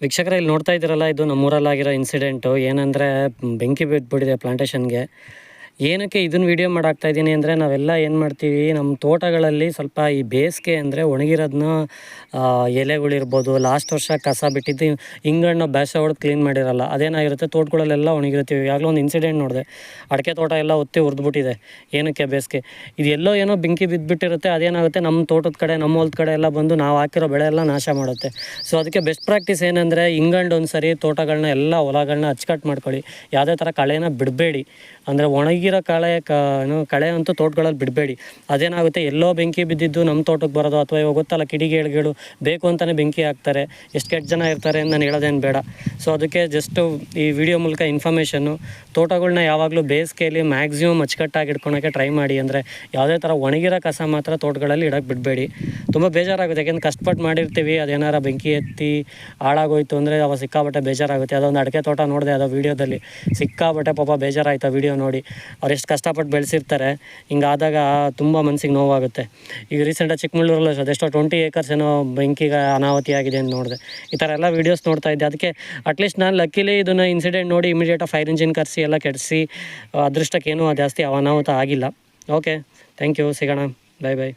ವೀಕ್ಷಕರೇ, ಇಲ್ಲಿ ನೋಡ್ತಾ ಇದ್ದೀರಲ್ಲ, ಇದು ನಮ್ಮೂರಲ್ಲಾಗಿರೋ ಇನ್ಸಿಡೆಂಟು. ಏನಂದರೆ ಬೆಂಕಿ ಬಿದ್ದುಬಿಟ್ಟಿದೆ ಪ್ಲಾಂಟೇಷನ್ಗೆ. ಏನಕ್ಕೆ ಇದನ್ನು ವೀಡಿಯೋ ಮಾಡಾಕ್ತಾಯಿದ್ದೀನಿ ಅಂದರೆ, ನಾವೆಲ್ಲ ಏನು ಮಾಡ್ತೀವಿ, ನಮ್ಮ ತೋಟಗಳಲ್ಲಿ ಸ್ವಲ್ಪ ಈ ಬೇಸಿಗೆ ಅಂದರೆ ಒಣಗಿರೋದನ್ನ ಎಲೆಗಳಿರ್ಬೋದು, ಲಾಸ್ಟ್ ವರ್ಷ ಕಸ ಬಿಟ್ಟಿದ್ದು ಹಿಂಗಣ್ಣು ಬ್ಯಾಸ ಹೊಡೆದು ಕ್ಲೀನ್ ಮಾಡಿರಲ್ಲ, ಅದೇನಾಗಿರುತ್ತೆ ತೋಟಗಳಲ್ಲೆಲ್ಲ ಒಣಗಿರ್ತೀವಿ. ಈಗಾಗಲೇ ಒಂದು ಇನ್ಸಿಡೆಂಟ್ ನೋಡಿದೆ, ಅಡಿಕೆ ತೋಟ ಎಲ್ಲ ಒತ್ತಿ ಹುರಿದ್ಬಿಟ್ಟಿದೆ. ಏನಕ್ಕೆ ಬೇಸಿಗೆ ಇದು ಎಲ್ಲೋ ಏನೋ ಬೆಂಕಿ ಬಿದ್ದುಬಿಟ್ಟಿರುತ್ತೆ, ಅದೇನಾಗುತ್ತೆ ನಮ್ಮ ತೋಟದ ಕಡೆ, ನಮ್ಮ ಹೊಲದ ಕಡೆ ಎಲ್ಲ ಬಂದು ನಾವು ಹಾಕಿರೋ ಬೆಳೆ ಎಲ್ಲ ನಾಶ ಮಾಡುತ್ತೆ. ಸೊ ಅದಕ್ಕೆ ಬೆಸ್ಟ್ ಪ್ರಾಕ್ಟೀಸ್ ಏನಂದರೆ, ಹಿಂಗಂಡು ಒಂದು ಸರಿ ತೋಟಗಳನ್ನ ಎಲ್ಲ ಹೊಲಗಳನ್ನ ಅಚ್ಚುಕಟ್ಟು ಮಾಡ್ಕೊಳ್ಳಿ. ಯಾವುದೇ ಥರ ಕಳೆನ ಬಿಡಬೇಡಿ. ಅಂದರೆ ಒಣಗಿರೋ ಕಳೆ ಅಂತೂ ತೋಟಗಳಲ್ಲಿ ಬಿಡಬೇಡಿ. ಅದೇನಾಗುತ್ತೆ, ಎಲ್ಲೋ ಬೆಂಕಿ ಬಿದ್ದಿದ್ದು ನಮ್ಮ ತೋಟಕ್ಕೆ ಬರೋದು, ಅಥವಾ ಇವಾಗ ಗೊತ್ತಲ್ಲ ಕಿಡಿಗೇಳುಗಳು ಬೇಕು ಅಂತಲೇ ಬೆಂಕಿ ಹಾಕ್ತಾರೆ. ಎಷ್ಟು ಕೆಟ್ಟ ಜನ ಇರ್ತಾರೆ ಅಂತ ನಾನು ಹೇಳೋದೇನು ಬೇಡ. ಸೊ ಅದಕ್ಕೆ ಜಸ್ಟು ಈ ವಿಡಿಯೋ ಮೂಲಕ ಇನ್ಫಾರ್ಮೇಷನ್ನು, ತೋಟಗಳನ್ನ ಯಾವಾಗಲೂ ಬೇಸಿಗೆಯಲ್ಲಿ ಮ್ಯಾಕ್ಸಿಮಮ್ ಅಚ್ಚುಕಟ್ಟಾಗಿ ಇಟ್ಕೊಳಕ್ಕೆ ಟ್ರೈ ಮಾಡಿ. ಅಂದರೆ ಯಾವುದೇ ಥರ ಒಣಗಿರೋ ಕಸ ಮಾತ್ರ ತೋಟಗಳಲ್ಲಿ ಇಡೋಕ್ಕೆ ಬಿಡಬೇಡಿ. ತುಂಬ ಬೇಜಾರಾಗುತ್ತೆ, ಯಾಕೆಂದ್ರೆ ಕಷ್ಟಪಟ್ಟು ಮಾಡಿರ್ತೀವಿ, ಅದೇನಾರ ಬೆಂಕಿ ಎತ್ತಿ ಹಾಳಾಗೋಯ್ತು ಅಂದರೆ ಅವಾಗ ಸಿಕ್ಕಾಬಟ್ಟೆ ಬೇಜಾರಾಗುತ್ತೆ. ಅದೊಂದು ಅಡಿಕೆ ತೋಟ ನೋಡಿದೆ, ಅದೋ ವೀಡಿಯೋದಲ್ಲಿ ಸಿಕ್ಕಾಬಟ್ಟೆ ಪಾಪ ಬೇಜಾರಾಯ್ತು ಆ ವೀಡಿಯೋ ನೋಡಿ. ಅವ್ರು ಎಷ್ಟು ಕಷ್ಟಪಟ್ಟು ಬೆಳೆಸಿರ್ತಾರೆ, ಹಿಂಗಾದಾಗ ತುಂಬ ಮನಸ್ಸಿಗೆ ನೋವಾಗುತ್ತೆ. ಈಗ ರೀಸೆಂಟಾಗಿ ಚಿಕ್ಕಮಗಳೂರಲ್ಲಿ ಅದೆಷ್ಟೋ 20 acres ಏನೋ ಬೆಂಕಿಗೆ ಅನಾಹುತಿ ಆಗಿದೆ ಅಂತ ನೋಡಿದೆ. ಈ ಥರ ಎಲ್ಲ ವೀಡಿಯೋಸ್ ನೋಡ್ತಾ ಇದ್ದೆ. ಅದಕ್ಕೆ ಅಟ್ಲೀಸ್ಟ್ ನಾನು ಲಕ್ಕಿಲಿ ಇದನ್ನು ಇನ್ಸಿಡೆಂಟ್ ನೋಡಿ ಇಮಿಡಿಯೇಟಾಗಿ ಫೈರ್ ಇಂಜಿನ್ ಕರೆಸಿ ಎಲ್ಲ ಕೆಡಿಸಿ ಅದೃಷ್ಟಕ್ಕೇನು ಜಾಸ್ತಿ ಅನಾಹುತ ಆಗಿಲ್ಲ. Okay, thank you. ಸಿಗೋಣ. ಬಾಯ್ ಬಾಯ್.